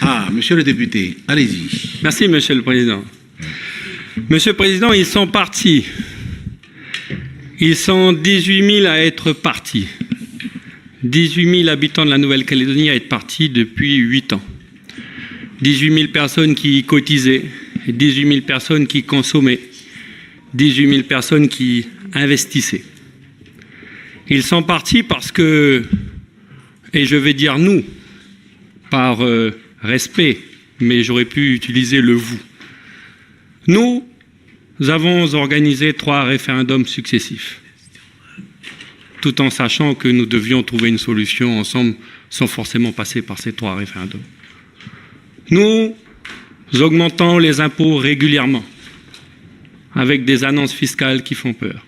Ah, monsieur le député, allez-y. Merci, Monsieur le Président. Monsieur le Président, ils sont partis. Ils sont 18 000 à être partis. 18 000 habitants de la Nouvelle-Calédonie à être partis depuis 8 ans. 18 000 personnes qui cotisaient, 18 000 personnes qui consommaient, 18 000 personnes qui investissaient. Ils sont partis parce que, et je vais dire nous, par respect, mais j'aurais pu utiliser le vous. Nous avons organisé 3 référendums successifs, tout en sachant que nous devions trouver une solution ensemble sans forcément passer par ces 3 référendums. Nous augmentons les impôts régulièrement, avec des annonces fiscales qui font peur.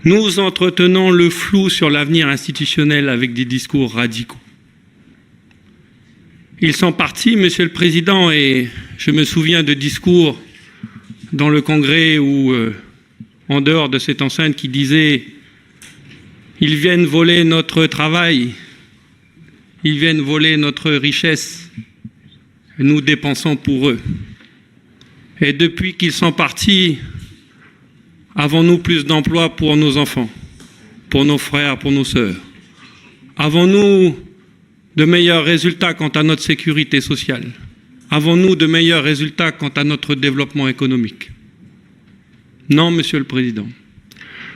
Nous entretenons le flou sur l'avenir institutionnel avec des discours radicaux. Ils sont partis, Monsieur le Président, et je me souviens de discours dans le Congrès ou en dehors de cette enceinte qui disaient « Ils viennent voler notre travail, ils viennent voler notre richesse, nous dépensons pour eux. » Et depuis qu'ils sont partis, avons-nous plus d'emplois pour nos enfants, pour nos frères, pour nos sœurs? Avons-nous de meilleurs résultats quant à notre sécurité sociale? Avons-nous de meilleurs résultats quant à notre développement économique? Non, Monsieur le Président.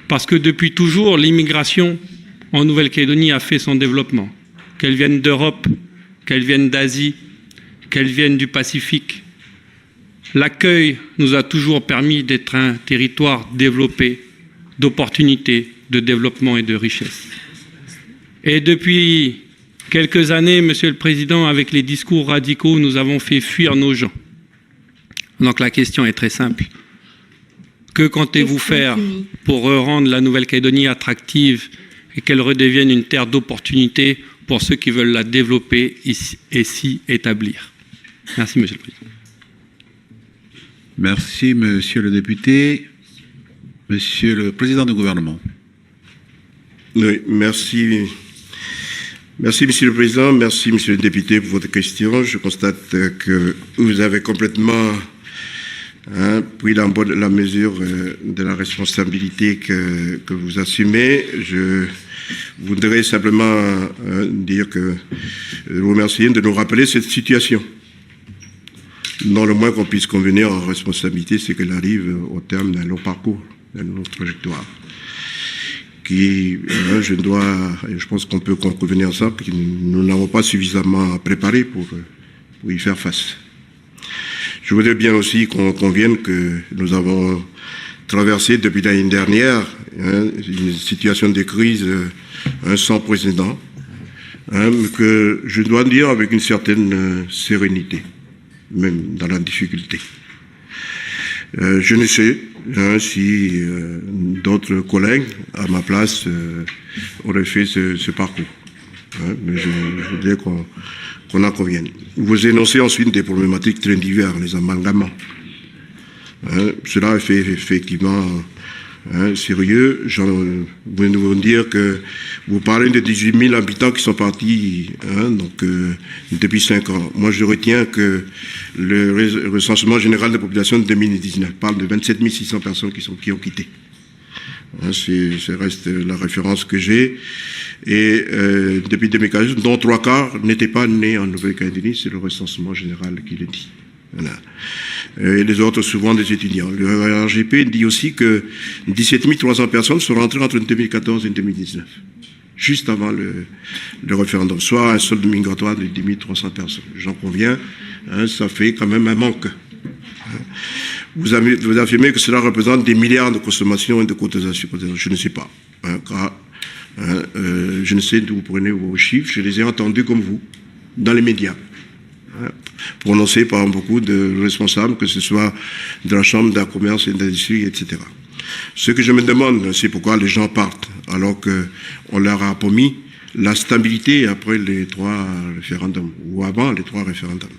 Parce que depuis toujours, l'immigration en Nouvelle-Calédonie a fait son développement. Qu'elle vienne d'Europe, qu'elle vienne d'Asie, qu'elle vienne du Pacifique. L'accueil nous a toujours permis d'être un territoire développé, d'opportunités, de développement et de richesse. Et depuis quelques années, Monsieur le Président, avec les discours radicaux, nous avons fait fuir nos gens. Donc la question est très simple. Que comptez-vous faire pour rendre la Nouvelle-Calédonie attractive et qu'elle redevienne une terre d'opportunités pour ceux qui veulent la développer et s'y établir? Merci, Monsieur le Président. Merci, monsieur le député. Monsieur le président du gouvernement. Oui, merci. Merci, monsieur le président. Merci, monsieur le député, pour votre question. Je constate que vous avez complètement pris la mesure de la responsabilité que vous assumez. Je voudrais simplement dire que vous remercier de nous rappeler cette situation. Non, le moins qu'on puisse convenir en responsabilité, c'est qu'elle arrive au terme d'un long parcours, d'une longue trajectoire, qui, je pense qu'on peut convenir de ça, que nous n'avons pas suffisamment préparé pour y faire face. Je voudrais bien aussi qu'on convienne que nous avons traversé depuis l'année dernière une situation de crise sans précédent, que je dois dire avec une certaine sérénité, même dans la difficulté. Je ne sais si d'autres collègues à ma place auraient fait ce parcours. Mais je voudrais qu'on en convienne. Vous énoncez ensuite des problématiques très diverses, les amalgaments. Cela fait effectivement sérieux. Je voulais nous dire que vous parlez de 18 000 habitants qui sont partis depuis 5 ans. Moi, je retiens que le recensement général de la population de 2019 parle de 27 600 personnes qui ont quitté. Ça reste la référence que j'ai. Et depuis 2014, dont 3 quarts n'étaient pas nés en Nouvelle-Calédonie, c'est le recensement général qui le dit. Voilà. Et les autres, souvent des étudiants. Le RGP dit aussi que 17 300 personnes sont rentrées entre 2014 et 2019, juste avant le référendum, soit un solde migratoire de 10 300 personnes. J'en conviens, ça fait quand même un manque. Vous affirmez que cela représente des milliards de consommation et de cotisations. Je ne sais pas. Je ne sais d'où vous prenez vos chiffres. Je les ai entendus comme vous, dans les médias, prononcés par beaucoup de responsables, que ce soit de la Chambre de commerce et d'industrie, etc. Ce que je me demande, c'est pourquoi les gens partent, alors qu'on leur a promis la stabilité après les 3 référendums, ou avant les 3 référendums.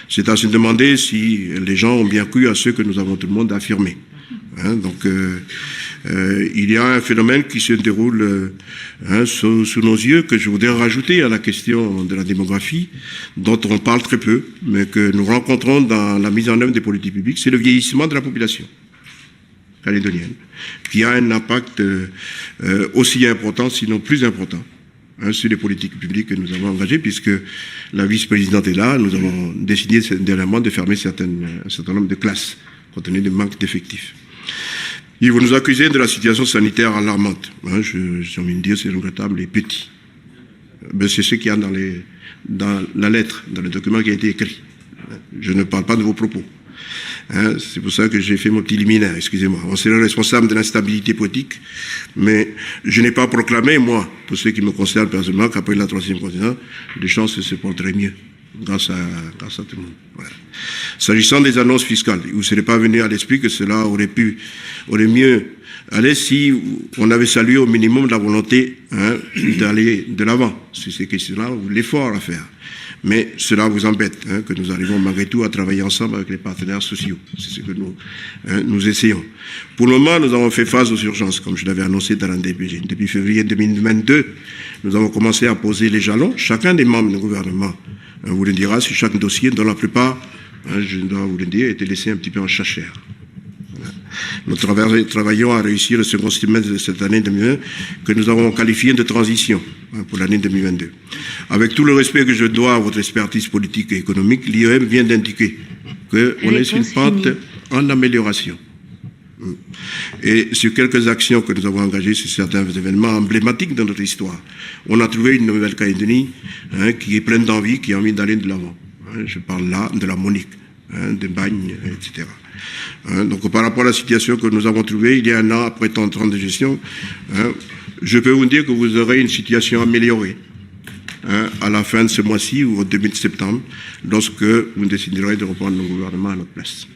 C'est à se demander si les gens ont bien cru à ce que nous avons tout le monde affirmé. il y a un phénomène qui se déroule sous nos yeux que je voudrais rajouter à la question de la démographie, dont on parle très peu, mais que nous rencontrons dans la mise en œuvre des politiques publiques, c'est le vieillissement de la population calédonienne, qui a un impact aussi important, sinon plus important, sur les politiques publiques que nous avons engagées, puisque la vice-présidente est là, nous avons décidé dernièrement de fermer un certain nombre de classes, compte tenu du manque d'effectifs. Ils vont nous accuser de la situation sanitaire alarmante. J'ai envie de dire, c'est regrettable et petit. C'est ce qu'il y a dans la lettre, dans le document qui a été écrit. Je ne parle pas de vos propos. C'est pour ça que j'ai fait mon petit liminaire, excusez-moi. On serait responsable de l'instabilité politique, mais je n'ai pas proclamé, moi, pour ce qui me concerne personnellement, qu'après la troisième continent, les chances se porteraient mieux, grâce à tout le monde. Voilà. S'agissant des annonces fiscales, vous ne serez pas venu à l'esprit que cela aurait mieux aller si on avait salué au minimum la volonté d'aller de l'avant sur ces questions-là, ou l'effort à faire. Mais cela vous embête, que nous arrivons malgré tout à travailler ensemble avec les partenaires sociaux. C'est ce que nous essayons. Pour le moment, nous avons fait face aux urgences, comme je l'avais annoncé dans l'ANDPG. Depuis février 2022, nous avons commencé à poser les jalons. Chacun des membres du gouvernement vous le dira sur chaque dossier, dont la plupart, je dois vous le dire, étaient laissés un petit peu en chachère. Nous travaillons à réussir le second semestre de cette année 2020 que nous avons qualifié de transition pour l'année 2022. Avec tout le respect que je dois à votre expertise politique et économique, l'IEM vient d'indiquer qu'on est sur une pente en amélioration. Et sur quelques actions que nous avons engagées sur certains événements emblématiques de notre histoire, on a trouvé une Nouvelle-Calédonie qui est pleine d'envie, qui a envie d'aller de l'avant. Je parle là de la Monique, de Bagne, etc. Donc par rapport à la situation que nous avons trouvée il y a un an après tant de ans de gestion, je peux vous dire que vous aurez une situation améliorée à la fin de ce mois-ci ou au début de septembre, lorsque vous déciderez de reprendre le gouvernement à notre place.